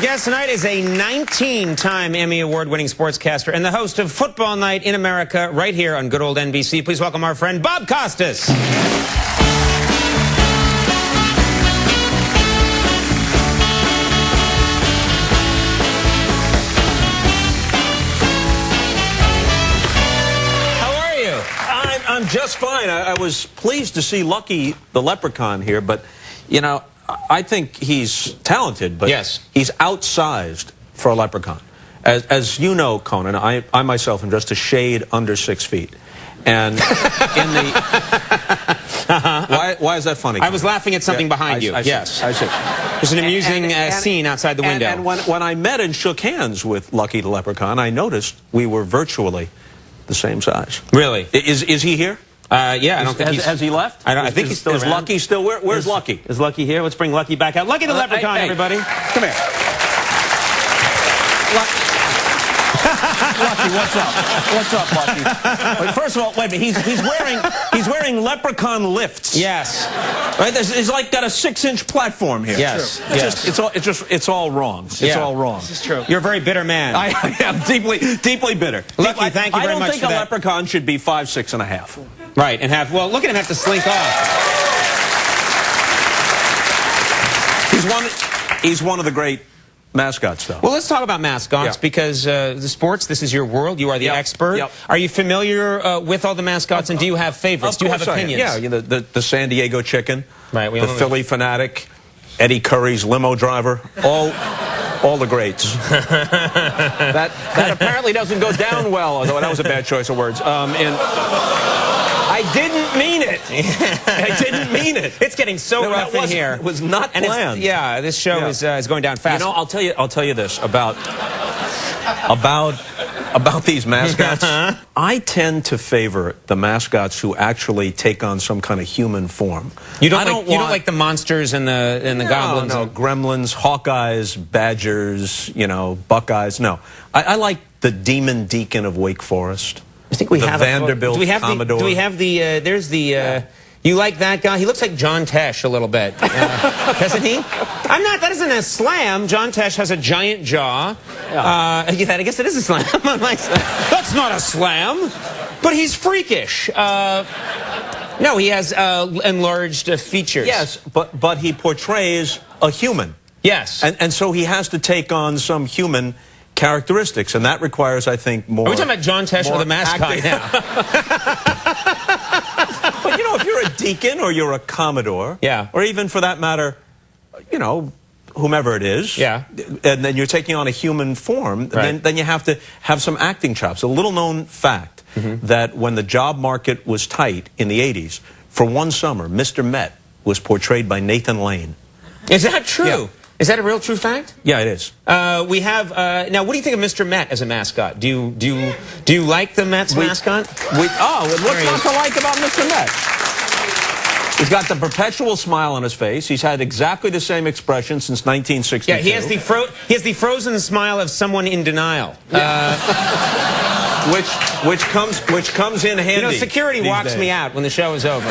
guest tonight is a 19-time Emmy Award-winning sportscaster and the host of Football Night in America right here on good old NBC. Please welcome our friend Bob Costas. I'm just fine. I was pleased to see Lucky the Leprechaun here, but, you know, I think he's talented, but yes, he's outsized for a leprechaun. As you know, Conan, I myself am just a shade under 6 feet. And in the... Why is that funny? I was laughing at something behind you. Yes. I see. There's an amusing scene outside the window. And when I met and shook hands with Lucky the Leprechaun, I noticed we were virtually the same size. Really? Is he here? Yeah, I don't think has he left? I think he's still around. Is Lucky still? Where's Lucky? Is Lucky here? Let's bring Lucky back out. Lucky the Leprechaun, hey, everybody. Come here. Lucky, what's up? What's up, Lucky? Wait, first of all, wait a minute. He's wearing leprechaun lifts. Yes. Right. He's like got a 6-inch platform here. Yes. Yes. It's all wrong. It's all wrong. This is true. You're a very bitter man. I am deeply bitter. Lucky, thank you very much for that. I don't think a leprechaun should be 5', 6.5". Right, and well, look at him have to slink off. He's one of the great mascots, though. Well, let's talk about mascots, because the sports, this is your world. You are the expert. Yep. Are you familiar with all the mascots, and do you have favorites? Do you have opinions? Yeah, the San Diego Chicken, right, the Philly Fanatic, Eddie Curry's limo driver, all the greats. that apparently doesn't go down well, although that was a bad choice of words. I didn't mean it. I didn't mean it. It's getting so rough in here. It was not planned. Yeah, this show is going down fast. You know, I'll tell you this about these mascots. I tend to favor the mascots who actually take on some kind of human form. You don't like the monsters and the goblins. No, gremlins, hawkeyes, badgers, buckeyes. No, I like the demon deacon of Wake Forest. I think we have Vanderbilt Commodore. Do we have the? There's the. You like that guy? He looks like John Tesh a little bit, doesn't he? That isn't a slam. John Tesh has a giant jaw. I guess it is a slam. That's not a slam, but he's freakish. No, he has enlarged features. Yes, but he portrays a human. Yes, and so he has to take on some human characteristics, and that requires, I think, more. Are we talking about John Tesh or the mascot now? But if you're a deacon or you're a commodore, or even for that matter, whomever it is, and then you're taking on a human form, then you have to have some acting chops. A little-known fact that when the job market was tight in the 80s, for one summer, Mr. Met was portrayed by Nathan Lane. Is that true? Yeah. Is that a real true fact? Yeah, it is. We have now. What do you think of Mr. Met as a mascot? Do you like the Mets mascot? What's not to like about Mr. Met? He's got the perpetual smile on his face. He's had exactly the same expression since 1962. Yeah, he has the frozen smile of someone in denial. Which comes in handy. Security walks me out when the show is over.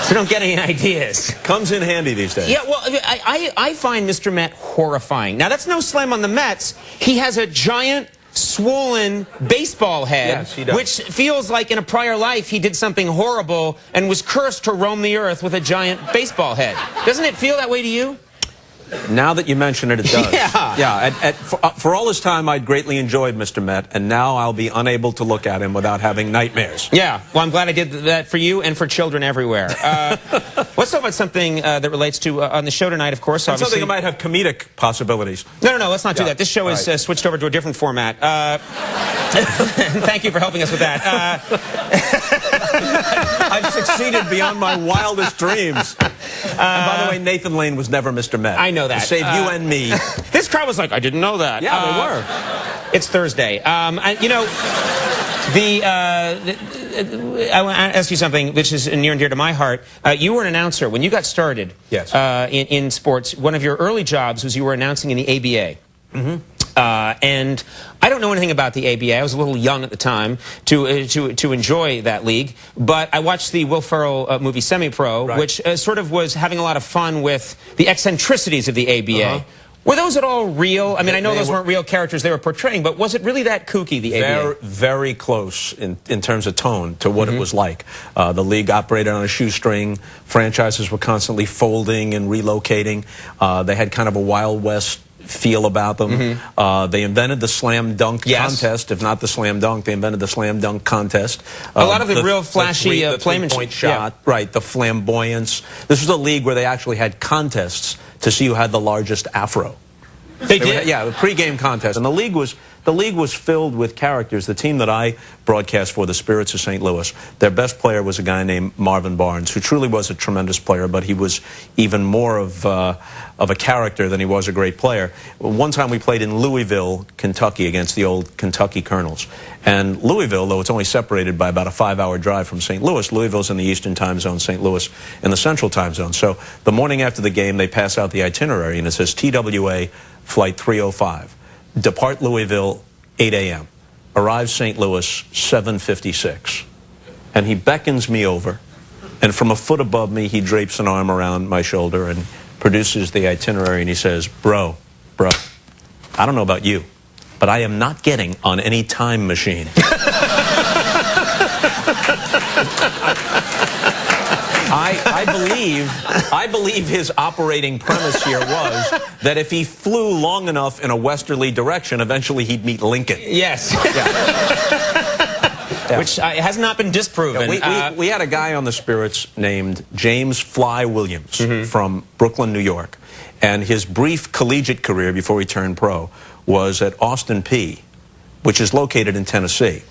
So don't get any ideas. Comes in handy these days. Yeah, well, I find Mr. Met horrifying. Now, that's no slam on the Mets. He has a giant, swollen baseball head, which feels like in a prior life he did something horrible and was cursed to roam the earth with a giant baseball head. Doesn't it feel that way to you? Now that you mention it, it does. Yeah. For all his time, I'd greatly enjoyed Mr. Met, and now I'll be unable to look at him without having nightmares. Yeah. Well, I'm glad I did that for you and for children everywhere. Let's talk about something that relates to on the show tonight, of course. And something that might have comedic possibilities. No, let's not do that. This show is switched over to a different format. Thank you for helping us with that. I've succeeded beyond my wildest dreams. And by the way, Nathan Lane was never Mr. Met. I know that. To save you and me. This crowd was like, I didn't know that. Yeah, they were. It's Thursday. I want to ask you something which is near and dear to my heart. You were an announcer. When you got started in sports, one of your early jobs was you were announcing in the ABA. And I don't know anything about the ABA. I was a little young at the time to enjoy that league. But I watched the Will Ferrell movie Semi-Pro, which sort of was having a lot of fun with the eccentricities of the ABA. Were those at all real? I mean, I know those weren't real characters they were portraying, but was it really that kooky, the ABA? Very close in terms of tone to what it was like. The league operated on a shoestring. Franchises were constantly folding and relocating. They had kind of a Wild West feel about them. They invented the slam dunk contest. If not the slam dunk, they invented the slam dunk contest. A lot of the real flashy three-point shot, right, the flamboyance. This was a league where they actually had contests to see who had the largest afro. They did? Yeah, the pregame contest. And the league was filled with characters. The team that I broadcast for, the Spirits of St. Louis, their best player was a guy named Marvin Barnes, who truly was a tremendous player, but he was even more of a character than he was a great player. One time we played in Louisville, Kentucky, against the old Kentucky Colonels. And Louisville, though it's only separated by about a 5-hour drive from St. Louis, Louisville's in the Eastern Time Zone, St. Louis in the Central Time Zone. So the morning after the game, they pass out the itinerary, and it says TWA Flight 305. Depart Louisville, 8 a.m. Arrive St. Louis, 7:56. And he beckons me over, and from a foot above me, he drapes an arm around my shoulder and produces the itinerary, and he says, bro, I don't know about you, but I am not getting on any time machine. I believe his operating premise here was that if he flew long enough in a westerly direction, eventually he'd meet Lincoln. Yes. Yeah. Which has not been disproven. We had a guy on the Spirits named James Fly Williams from Brooklyn, New York. And his brief collegiate career before he turned pro was at Austin Peay, which is located in Tennessee.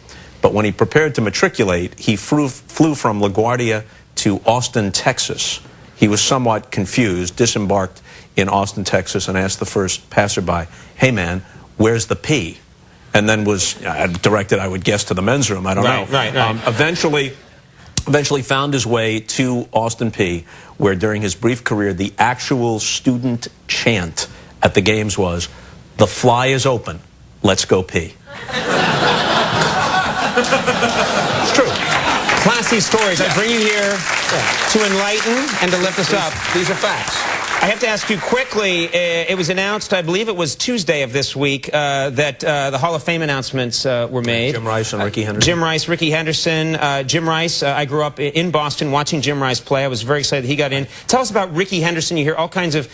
But when he prepared to matriculate, he flew from LaGuardia to Austin, Texas. He was somewhat confused, disembarked in Austin, Texas, and asked the first passerby, hey man, where's the P? And then was directed, I would guess, to the men's room. I don't know. Right. Eventually found his way to Austin Peay, where during his brief career, the actual student chant at the games was, the fly is open, let's go pee. It's true. Classy stories. I bring you here to enlighten and to lift us up. These are facts. I have to ask you quickly, it was announced, I believe it was Tuesday of this week, that the Hall of Fame announcements were made. Jim Rice and Ricky Henderson. Jim Rice, Ricky Henderson. Jim Rice, I grew up in Boston watching Jim Rice play. I was very excited that he got in. Tell us about Ricky Henderson. You hear all kinds of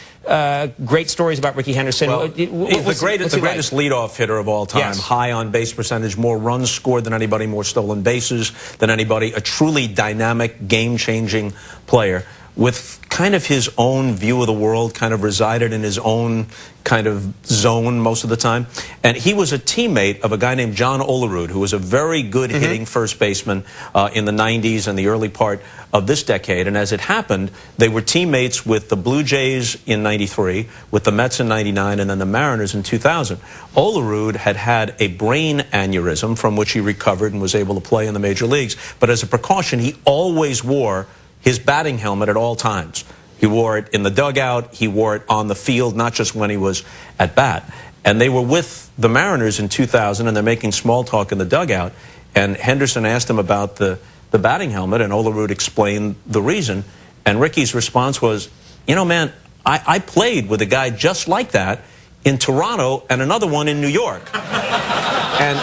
great stories about Ricky Henderson. Well, the greatest leadoff hitter of all time. Yes. High on base percentage, more runs scored than anybody, more stolen bases than anybody. A truly dynamic, game-changing player with kind of his own view of the world, kind of resided in his own kind of zone most of the time. And he was a teammate of a guy named John Olerud, who was a very good hitting first baseman in the 90s and the early part of this decade. And as it happened, they were teammates with the Blue Jays in 93, with the Mets in 99, and then the Mariners in 2000. Olerud had had a brain aneurysm from which he recovered and was able to play in the major leagues. But as a precaution, he always wore his batting helmet at all times. He wore it in the dugout, he wore it on the field, not just when he was at bat. And they were with the Mariners in 2000, and they're making small talk in the dugout, and Henderson asked him about the batting helmet, and Olerud explained the reason, and Ricky's response was, you know, man, I played with a guy just like that in Toronto and another one in New York. And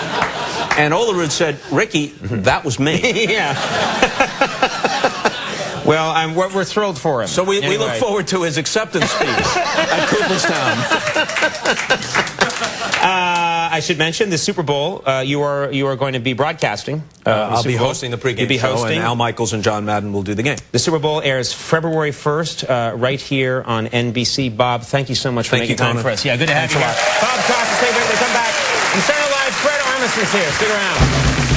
Olerud said, Ricky, that was me. Well, we're thrilled for him. So we look forward to his acceptance speech at Cooperstown. I should mention the Super Bowl. You are going to be broadcasting. I'll be hosting the pregame You'll be show, hosting. and Al Michaels and John Madden will do the game. The Super Bowl airs February 1st, right here on NBC. Bob, thank you so much for making time for us. Yeah, good to have you here. Bob Costas, stay with me. Come back. And Saturday Live, Fred Armisen's here. Stick around.